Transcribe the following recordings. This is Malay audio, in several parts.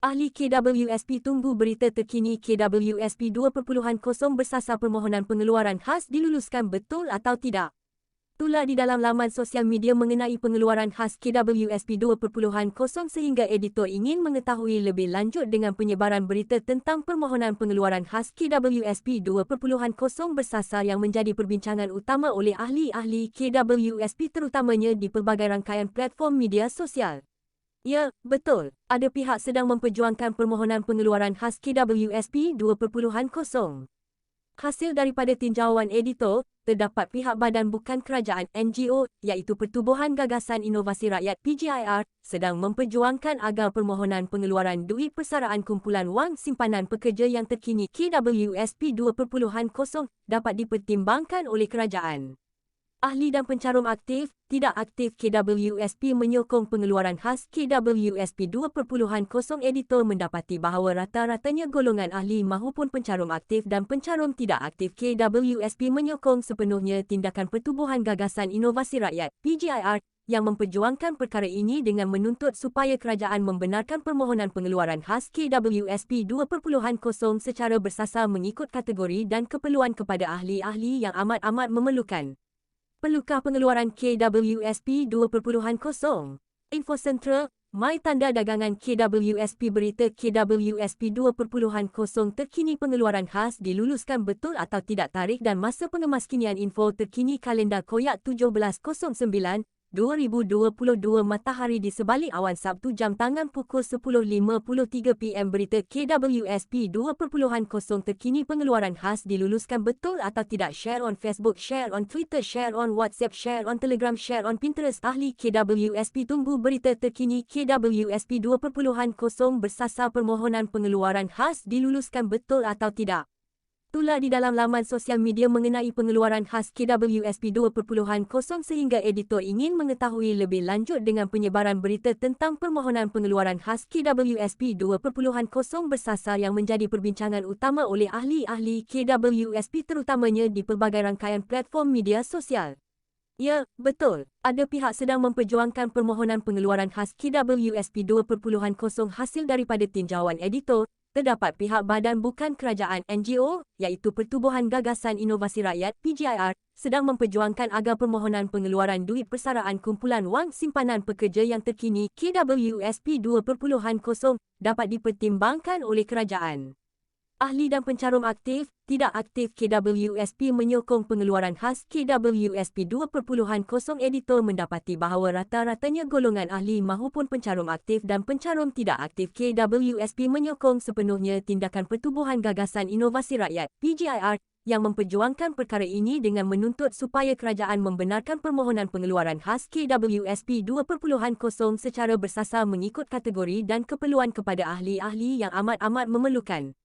Ahli KWSP tunggu berita terkini KWSP 2.0 bersasar permohonan pengeluaran khas diluluskan betul atau tidak. Tular di dalam laman sosial media mengenai pengeluaran khas KWSP 2.0 sehingga editor ingin mengetahui lebih lanjut dengan penyebaran berita tentang permohonan pengeluaran khas KWSP 2.0 bersasar yang menjadi perbincangan utama oleh ahli-ahli KWSP terutamanya di pelbagai rangkaian platform media sosial. Ya, betul. Ada pihak sedang memperjuangkan permohonan pengeluaran khas KWSP 2.0. Hasil daripada tinjauan editor, terdapat pihak badan bukan kerajaan NGO iaitu Pertubuhan Gagasan Inovasi Rakyat PGIR sedang memperjuangkan agar permohonan pengeluaran duit persaraan kumpulan wang simpanan pekerja yang terkini KWSP 2.0 dapat dipertimbangkan oleh kerajaan. Ahli dan pencarum aktif, tidak aktif KWSP menyokong pengeluaran khas KWSP 2.0. Editor mendapati bahawa rata-ratanya golongan ahli mahupun pencarum aktif dan pencarum tidak aktif KWSP menyokong sepenuhnya tindakan Pertubuhan Gagasan Inovasi Rakyat PGIR yang memperjuangkan perkara ini dengan menuntut supaya kerajaan membenarkan permohonan pengeluaran khas KWSP 2.0 secara bersasar mengikut kategori dan keperluan kepada ahli-ahli yang amat-amat memerlukan. Pelukah pengeluaran KWSP 2.0. Info Sentral, My Tanda Dagangan KWSP Berita KWSP 2.0 terkini pengeluaran khas diluluskan betul atau tidak tarikh dan masa pengemaskinian info terkini kalendar koyak 1709 2022 matahari di sebalik awan Sabtu jam tangan pukul 10.53 PM Berita KWSP 2.0 terkini pengeluaran khas diluluskan betul atau tidak. Share on Facebook, share on Twitter, share on WhatsApp, share on Telegram, share on Pinterest. Ahli KWSP tunggu berita terkini KWSP 2.0 bersasar permohonan pengeluaran khas diluluskan betul atau tidak. Tular di dalam laman sosial media mengenai pengeluaran khas KWSP 2.0 sehingga editor ingin mengetahui lebih lanjut dengan penyebaran berita tentang permohonan pengeluaran khas KWSP 2.0 bersasar yang menjadi perbincangan utama oleh ahli-ahli KWSP terutamanya di pelbagai rangkaian platform media sosial. Ya, betul. Ada pihak sedang memperjuangkan permohonan pengeluaran khas KWSP 2.0 hasil daripada tinjauan editor. Terdapat pihak badan bukan kerajaan NGO iaitu Pertubuhan Gagasan Inovasi Rakyat PGIR sedang memperjuangkan agar permohonan pengeluaran duit persaraan kumpulan wang simpanan pekerja yang terkini KWSP 2.0 dapat dipertimbangkan oleh kerajaan. Ahli dan pencarum aktif, tidak aktif KWSP menyokong pengeluaran khas KWSP 2.0. Editor mendapati bahawa rata-ratanya golongan ahli mahupun pencarum aktif dan pencarum tidak aktif KWSP menyokong sepenuhnya tindakan Pertubuhan Gagasan Inovasi Rakyat PGIR yang memperjuangkan perkara ini dengan menuntut supaya kerajaan membenarkan permohonan pengeluaran khas KWSP 2.0 secara bersasar mengikut kategori dan keperluan kepada ahli-ahli yang amat-amat memerlukan.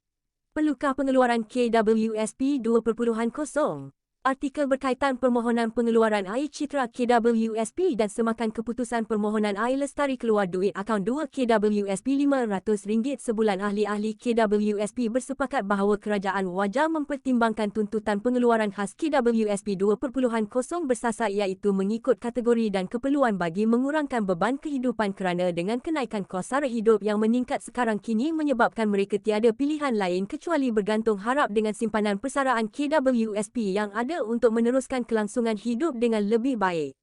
Pelukah pengeluaran KWSP 2.0. Artikel berkaitan permohonan pengeluaran air citra KWSP dan semakan keputusan permohonan air lestari keluar duit akaun 2 KWSP RM500 sebulan. Ahli-ahli KWSP bersepakat bahawa kerajaan wajar mempertimbangkan tuntutan pengeluaran khas KWSP 2.0 bersasar iaitu mengikut kategori dan keperluan bagi mengurangkan beban kehidupan kerana dengan kenaikan kos sara hidup yang meningkat sekarang kini menyebabkan mereka tiada pilihan lain kecuali bergantung harap dengan simpanan persaraan KWSP yang ada untuk meneruskan kelangsungan hidup dengan lebih baik.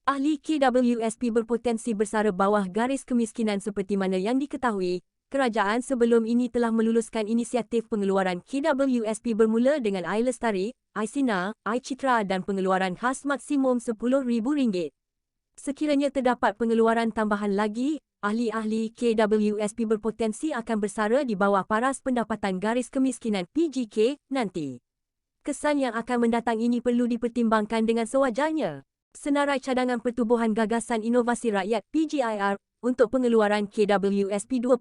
Ahli KWSP berpotensi bersara bawah garis kemiskinan seperti mana yang diketahui. Kerajaan sebelum ini telah meluluskan inisiatif pengeluaran KWSP bermula dengan air lestari, air sinar, air citra dan pengeluaran khas maksimum RM10,000. Sekiranya terdapat pengeluaran tambahan lagi, ahli-ahli KWSP berpotensi akan bersara di bawah paras pendapatan garis kemiskinan PGK nanti. Kesan yang akan mendatang ini perlu dipertimbangkan dengan sewajarnya. Senarai cadangan Pertubuhan Gagasan Inovasi Rakyat PGIR untuk pengeluaran KWSP 2.0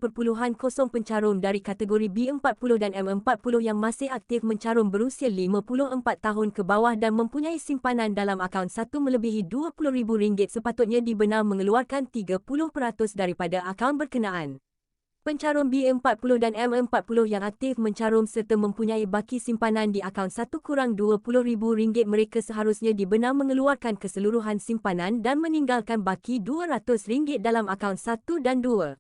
pencarum dari kategori B40 dan M40 yang masih aktif mencarum berusia 54 tahun ke bawah dan mempunyai simpanan dalam akaun satu melebihi RM20,000 sepatutnya dibenar mengeluarkan 30% daripada akaun berkenaan. Pencarum B40 dan M40 yang aktif mencarum serta mempunyai baki simpanan di akaun RM1-20,000 mereka seharusnya dibenar mengeluarkan keseluruhan simpanan dan meninggalkan baki RM200 dalam akaun 1 dan 2.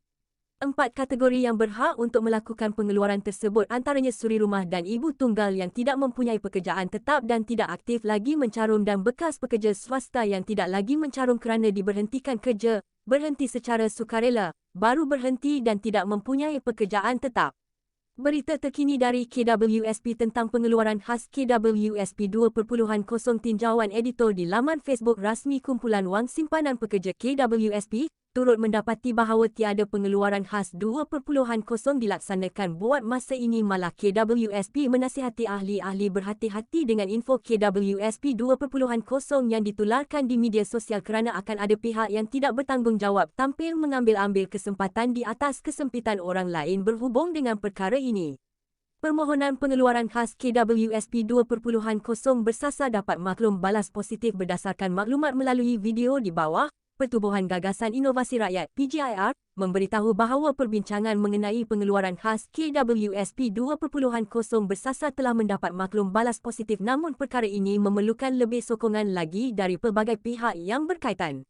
Empat kategori yang berhak untuk melakukan pengeluaran tersebut antaranya suri rumah dan ibu tunggal yang tidak mempunyai pekerjaan tetap dan tidak aktif lagi mencarum dan bekas pekerja swasta yang tidak lagi mencarum kerana diberhentikan kerja, berhenti secara sukarela, baru berhenti dan tidak mempunyai pekerjaan tetap. Berita terkini dari KWSP tentang pengeluaran khas KWSP 2.0 tinjauan editor di laman Facebook rasmi Kumpulan Wang Simpanan Pekerja KWSP turut mendapati bahawa tiada pengeluaran khas 2.0 dilaksanakan buat masa ini malah KWSP menasihati ahli-ahli berhati-hati dengan info KWSP 2.0 yang ditularkan di media sosial kerana akan ada pihak yang tidak bertanggungjawab tampil mengambil-ambil kesempatan di atas kesempitan orang lain berhubung dengan perkara ini. Permohonan pengeluaran khas KWSP 2.0 bersasar dapat maklum balas positif berdasarkan maklumat melalui video di bawah. Pertubuhan Gagasan Inovasi Rakyat (PGIR) memberitahu bahawa perbincangan mengenai pengeluaran khas KWSP 2.0 bersasar telah mendapat maklum balas positif namun perkara ini memerlukan lebih sokongan lagi dari pelbagai pihak yang berkaitan.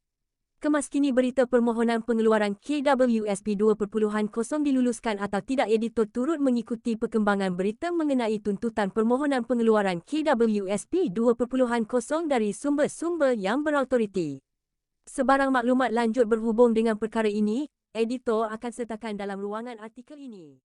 Kemaskini berita permohonan pengeluaran KWSP 2.0 diluluskan atau tidak editor turut mengikuti perkembangan berita mengenai tuntutan permohonan pengeluaran KWSP 2.0 dari sumber-sumber yang berautoriti. Sebarang maklumat lanjut berhubung dengan perkara ini, editor akan sertakan dalam ruangan artikel ini.